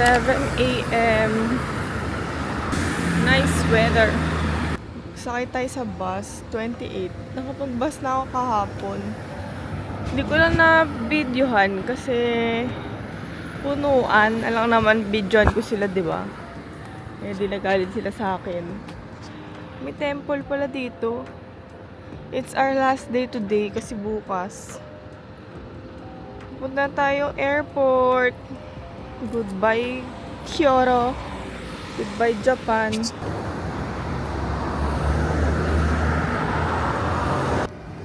7 a.m. Nice weather. Sakay tayo sa bus, 28. Nakapag-bus na ako kahapon. Hindi ko lang na-videohan kasi punuan. Alam naman, videohan ko sila, di ba? Eh, di nagalit sila sa akin. May temple pala dito. It's our last day today kasi bukas. Punta tayo airport. Goodbye, Kyoto. Goodbye, Japan.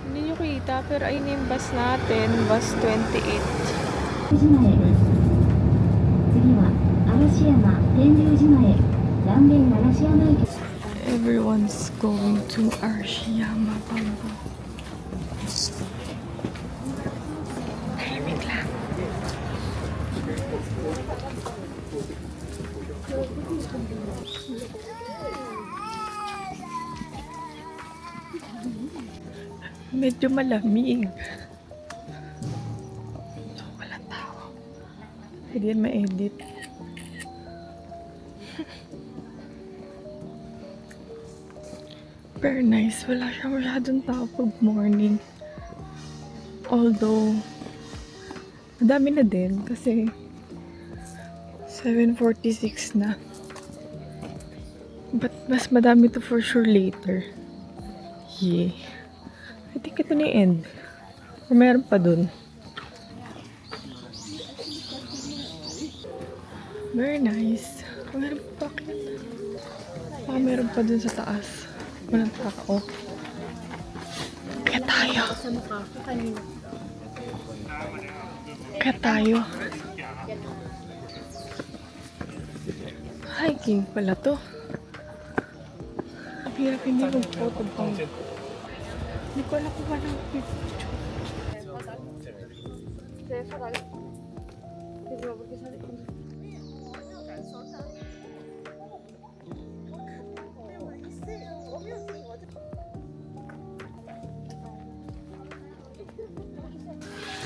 Hindi nyo kita, pero ayun yung bus natin. Bus 28. Everyone's going to Arashiyama, Bamba. Tahimik lang. Medyo malamig. So, walang tao. Pwede yan ma-edit. Very nice. Wala siya masyadong tao pag morning. Although, madami na din kasi 7:46 na. But mas madami to for sure later. Yeah. I think ito na yung end. Or meron pa dun. Very nice. Meron pa bakit? Baka meron pa dun sa taas. Walang tao. Kaya tayo. Kaya tayo. Hiking pala to. Ang hirap hindi mag-photo pa. Hindi ko alam kung paano mag-picture.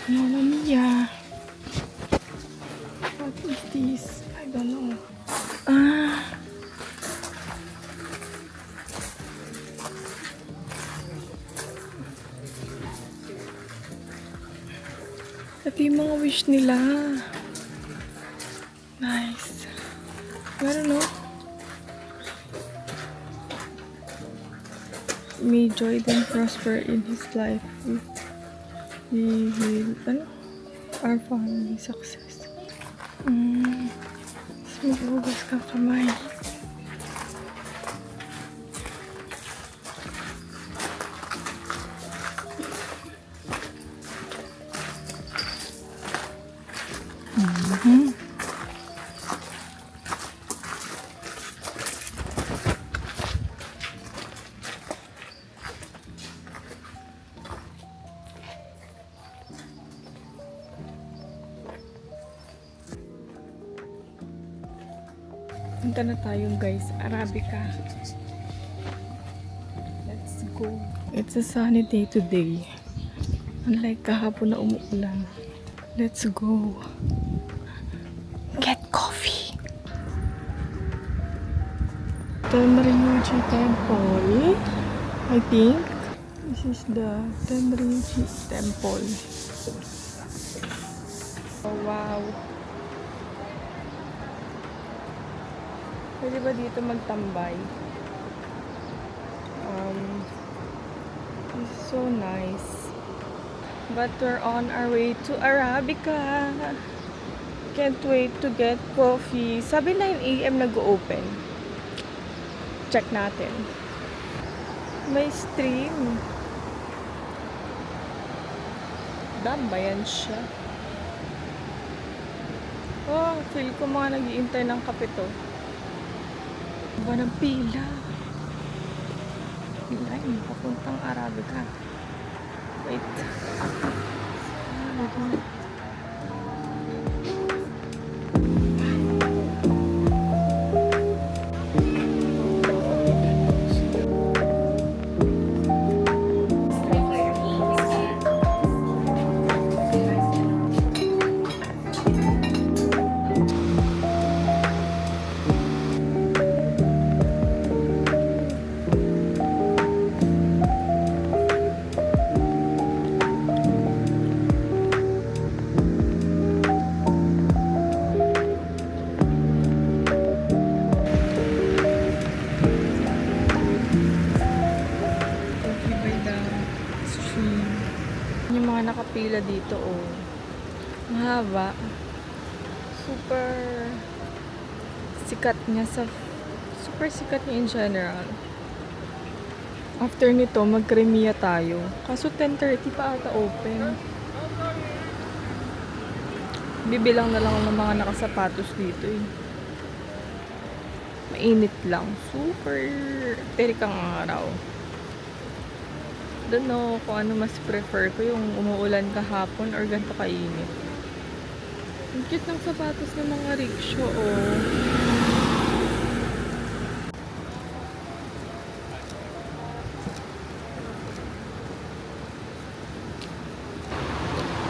Mamma Mia. What is this? I don't know. Ito yung mga wish nila. Nice. Meron no? May joy and prosper in his life. We will, our family success. Tapos maghugas ka kamay. Punta na tayo guys, Arabica. Let's go. It's a sunny day today. Unlike kahapon na umuulan. Let's go. Get coffee. Tenryuji Temple. I think this is the Tenryuji Temple. Oh, wow. Pwede ba dito magtambay? It's so nice. But we're on our way to Arabica. Can't wait to get coffee. Sabi 9 a.m. nag-open. Check natin. May stream. Dam ba yan siya? Oh, feel ko mga nag-iintay ng kape to. Ba ng pila? Line, papuntang Arabica. Wait. pila dito, oh. Mahaba. Super sikat niya super sikat niya in general. After nito, mag-Crimea tayo. Kaso 10:30 pa ata open. Bibilang na lang ng mga nakasapatos dito eh. Mainit lang. Super terik ang araw. Don't know kung ano mas prefer ko, yung umuulan kahapon or ganito kainit. Ang cute ng sapatos ng mga rickshaw, oh.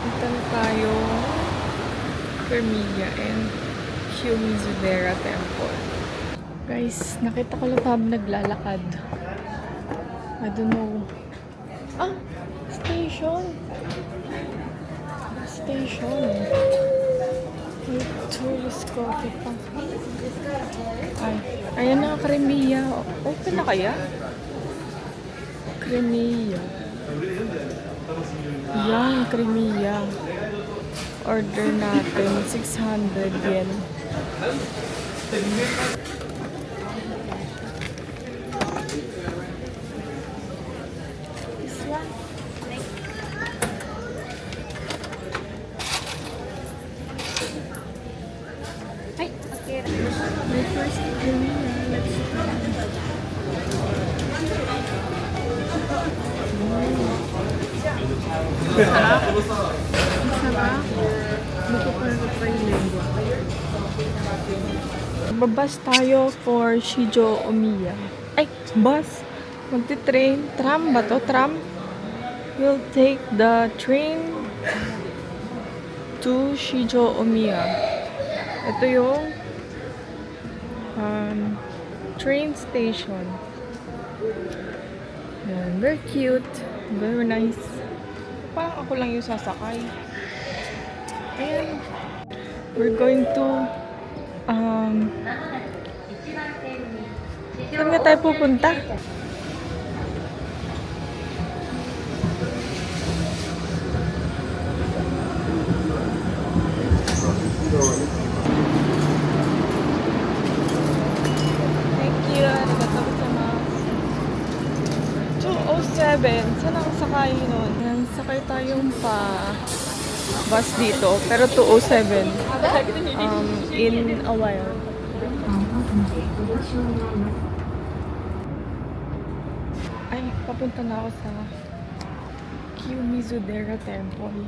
Punta na tayo Crimea and Kiyomizu-dera Temple. Guys, nakita ko lang habang naglalakad. I don't know. Ah! Station! Station. May tourist coffee pa. Ay, ayan na, Crimea. Open na kaya? Crimea. Yan, Crimea. Order natin, 600 yen. This one. Hi. Okay. My first Crimea. Let's try. Sarap. Sarap. Mapapalagay yung lengua. Babas tayo for Shijo Omiya. Ay, bus. Magti-train. Tram ba to? Tram? We'll take the train to Shijo Omiya. Ito yung train station. Yan. Very cute. Very nice. Parang ako lang yung sasakay. Ayan. We're going to saan nga tayo pupunta? Thank you. Arigatou gozaimasu. 207. Saan ang sakay nun? Yan, sakay tayong pa bus dito. Pero 207. In a while. Ay, papunta na ako sa Kiyomizu-dera Temple.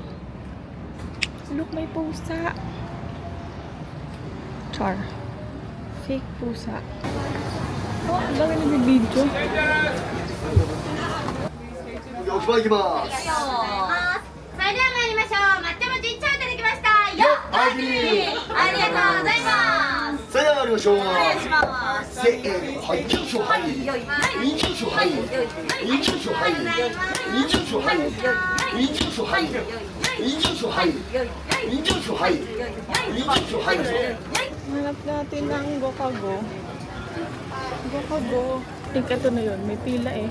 Look, may pusa. Char. Fake pusa. Oh, ang dami nag-video. おしまい行きます。それでは参りましょう。抹茶餅1丁いただきましたよっありありがとうございますそれでは参りましょう。お願いしますせーの、はい、一挙手はい、二挙手はい、一挙手はい、二挙手はい、一挙手はい、一挙手はい、二挙手はい、二挙手はい。 Hanap natin ng Gokago. Gokago. I think ito na yun. May pila eh.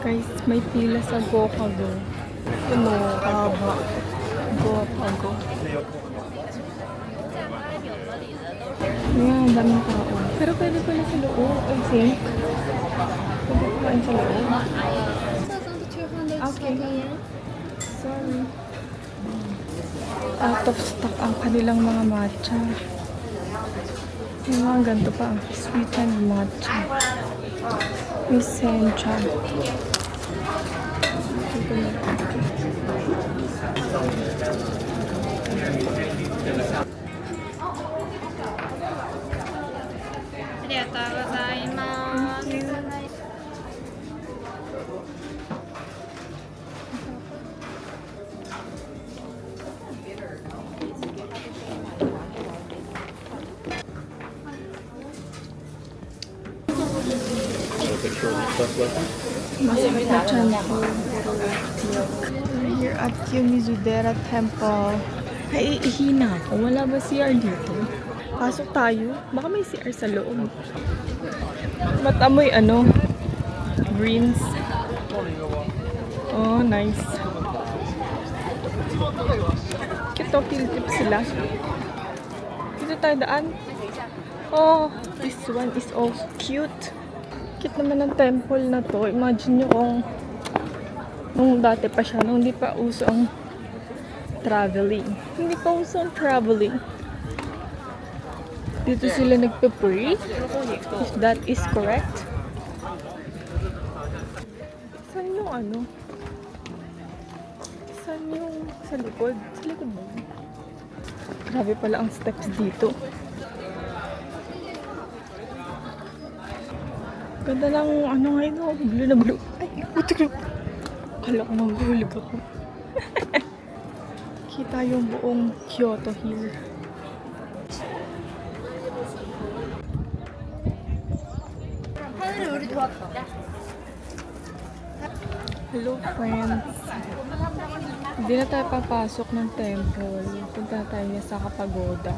Guys, may pila sa Gokago. Ano, haba. Gokago. Ayan, daming tao. Pero pwede pala sa loob, I think. Pwede kumain sa loob. Okay. Sorry. Out of stock ang kanilang mga matcha. Yung mga ganito pa. Sweetened matcha. May sencha. Ito na. Masakit na tiyan ko. We're here at Kiyomizu-dera Temple. Naiihina ako. Wala ba CR dito? Pasok tayo. Baka may CR sa loob. Matamoy ano? Greens. Oh, nice. Cute to, field trip sila. Dito tayo daan. Oh, this one is also cute. Cute naman ng temple na to. Imagine nyo kung nung dati pa siya, nung hindi pa uso ang traveling. Hindi pa uso ang traveling. Dito sila nagpe-pray. If that is correct. Saan yung ano? Saan yung sa likod? Sa likod mo. Grabe pala ang steps dito. Ganda lang ano ngayon. Blue na blue. Ay, putik. Akala ko maghulog ako. Kita yung buong Kyoto Hill. Hello friends. Hindi na tayo papasok ng temple. Punta tayo sa Kapagoda.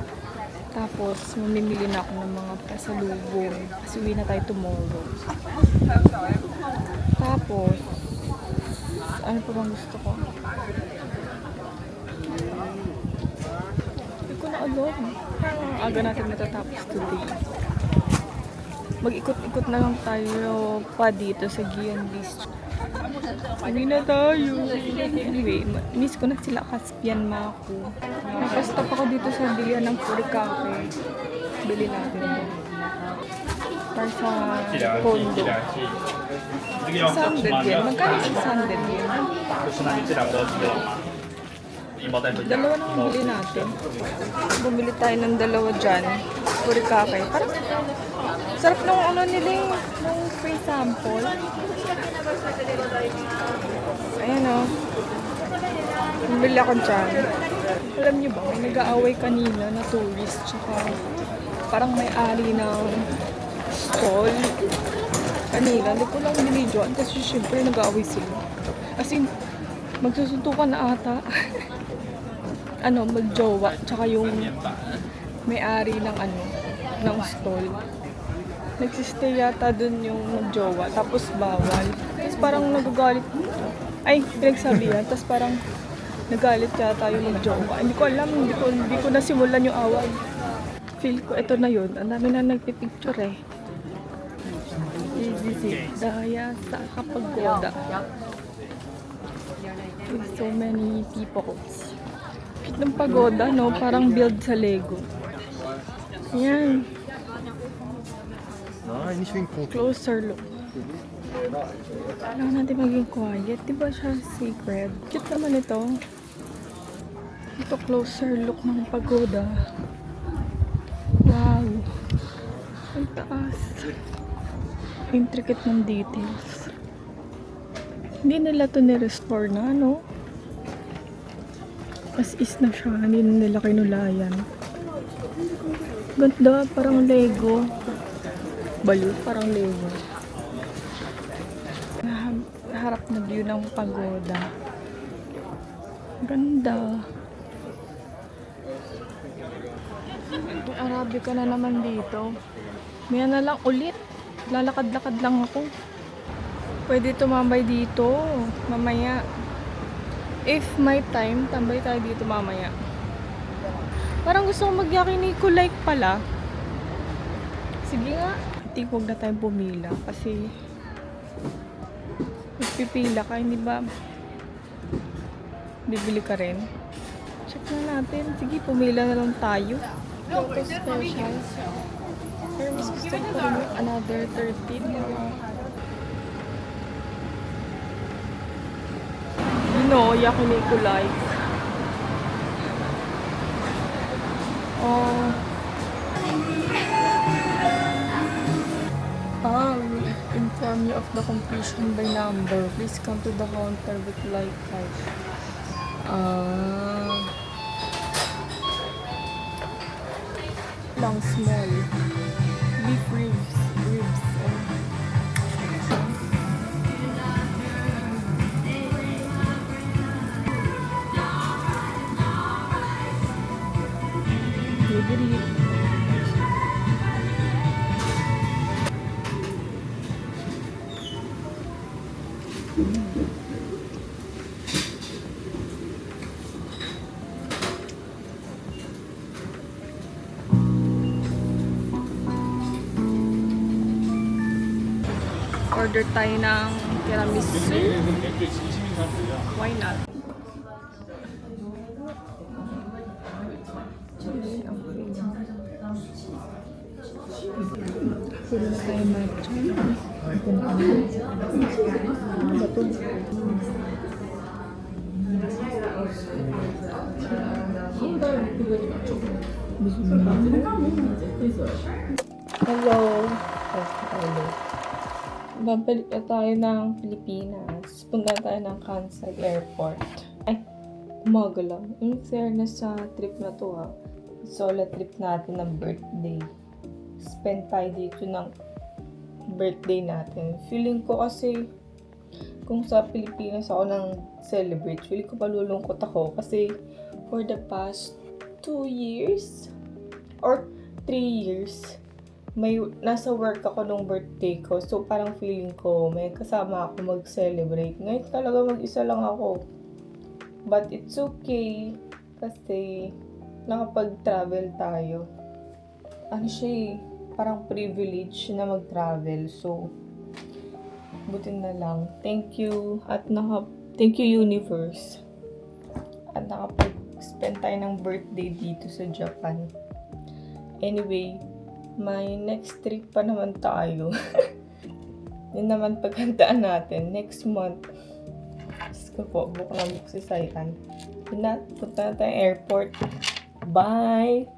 Tapos, mamimili na ako ng mga pasalubong. Kasi uwi na tayo tomorrow. Tapos, ano pa bang gusto ko? Hindi ko na alam. Parang aga natin matatapos today. Mag-ikot-ikot na lang tayo pa dito sa Gion Beach. Uwi na tayo. Anyway, miss ko na sila Caspian Maku. Nakastop ako dito sa bilihan ng Furikake. Bili natin. Para sa condo. 600 yen. Magkano 600 yen? 就是那你这两个是一包带回家。 Dalawa na ang bili natin. Bumili tayo ng dalawa dyan. Furikake. Parang sarap nung ano nila yung free sample. Ayan o. Bumili ako dyan. Alam niyo ba, may nag-aaway kanina na tourist. Tsaka parang may-ari ng stall. Kanina, hindi ko lang binidyoan kasi syempre nag-aaway sila. As in, magsusuntukan na ata. Ano, magjowa. Tsaka yung may-ari ng ano, ng stall. Nagsistay yata dun yung magjowa. Tapos bawal. Tapos parang nagagalit. Ay, pinagsabihan. Tapos parang nagalit yata yung magjowa. Hindi ko alam. Hindi ko nasimulan yung away. Feel ko, ito na yun. Ang dami na nagpipicture eh. Visit Daya sa Kapagoda. With so many people. Cute ng pagoda, no? Parang build sa Lego. Yan. Closer look. Kailangan natin maging quiet. Diba siya sacred? Cute naman ito. Ito closer look ng pagoda. Wow. Ang taas. Intricate ng details. Hindi nila ito ni-restore na, no? As is na siya. Hindi na nila kinulayan. Ganda, parang Lego. Baliw, parang Lego. Harap na view ng pagoda. Ganda. May Arabica na naman dito. Maya na lang ulit. Lalakad-lakad lang ako. Pwede tumambay dito. Mamaya. If may time, tambay tayo dito mamaya. Parang gusto ko mag-yakiniku like pala. Sige nga. I think huwag na tayong pumila. Kasi magpipila ka, hindi ba? Bibili ka rin. Check na natin. Sige, pumila na lang tayo. Photo special. Pero mas gusto ko pa rin another 13. No, yakiniku like. Oh. Inform you of the completion by number. Please come to the counter with like card. Lang small. Beef ribs. Order tayo ng tiramisu. Why not? Pwede na tayo matcha. Bato. Hello. Hello. Babalik na tayo ng Pilipinas. Punta tayo ng Kansai Airport. Ay, umaga lang. In fairness sa trip na to ha. Solo trip natin ng birthday. Spend tayo dito ng birthday natin. Feeling ko kasi kung sa Pilipinas ako nang celebrate, feeling ko palulungkot ako kasi for the past 2 years or 3 years nasa work ako nung birthday ko. So parang feeling ko may kasama ako mag-celebrate. Ngayon talaga mag-isa lang ako. But it's okay kasi nakapag-travel tayo. Ano siya parang privilege na mag-travel. So buti na lang. Thank you thank you universe. At nakapag-spend tayo ng birthday dito sa Japan. Anyway, may next trip pa naman tayo. Yun naman paghandaan natin. Next month. Diyos ko po, book na book si Saitan. Yun na, punta na tayo airport. Bye!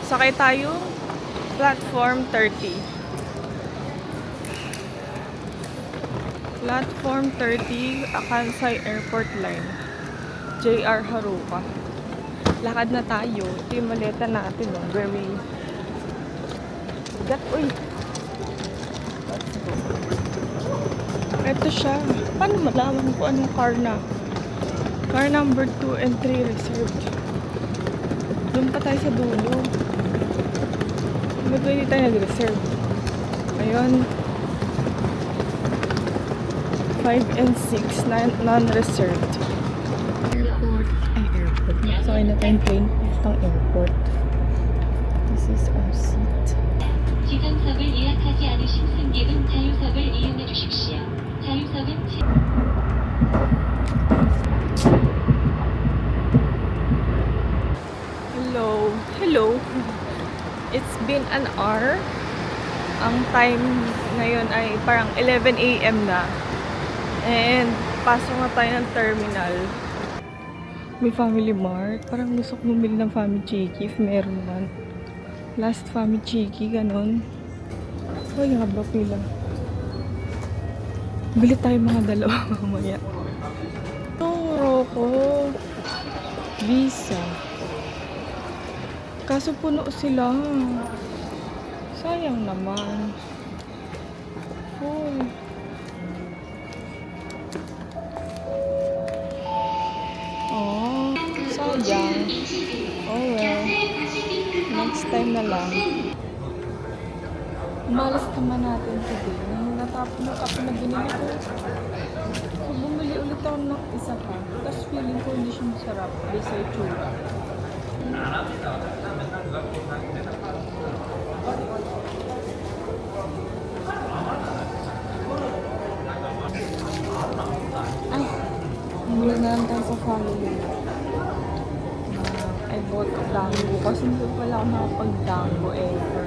Sakay tayo. Platform 30. Platform 30, Kansai Airport Line. JR Haruka. Lakad na tayo. Ito yung maleta natin. Oh. Very bigat. Uy! Let's go. Ito siya. Paano malaman ko anong car na? Car number 2 and 3 reserved. Doon pa tayo sa dulo. Ba't hindi tayo nag-reserve? Ayun. 5 and 6 non-reserved. Airport. Sakay na tayong plane papuntang airport. This is our seat. 지정석을 예약하지 않으신 승객은 자유석을 이용해 주십시오. 자유석은 Hello. Hello. It's been an hour. Ang time ngayon ay parang 11 a.m. na. And pasok na tayo ng terminal. May Family Mart. Parang gusto ko bumili ng Family Chiki if meron man. Last Family Chiki, ganun. Ay, haba pila. Bili tayo mga dalawa mamaya. Roko. Visa. Kaso puno sila. Sayang naman. Uy. Oh, sayang. Oh well. Next time na lang. Umalis naman natin today. Natapon na ako na binili ko. So, bumili ulit ako ng isa pa. Tapos feeling ko hindi siya masarap. Based sa itsura. Ay, bumili na lang tayo sa family. I bought a dango kasi hindi pala ako nakapag-dango ever.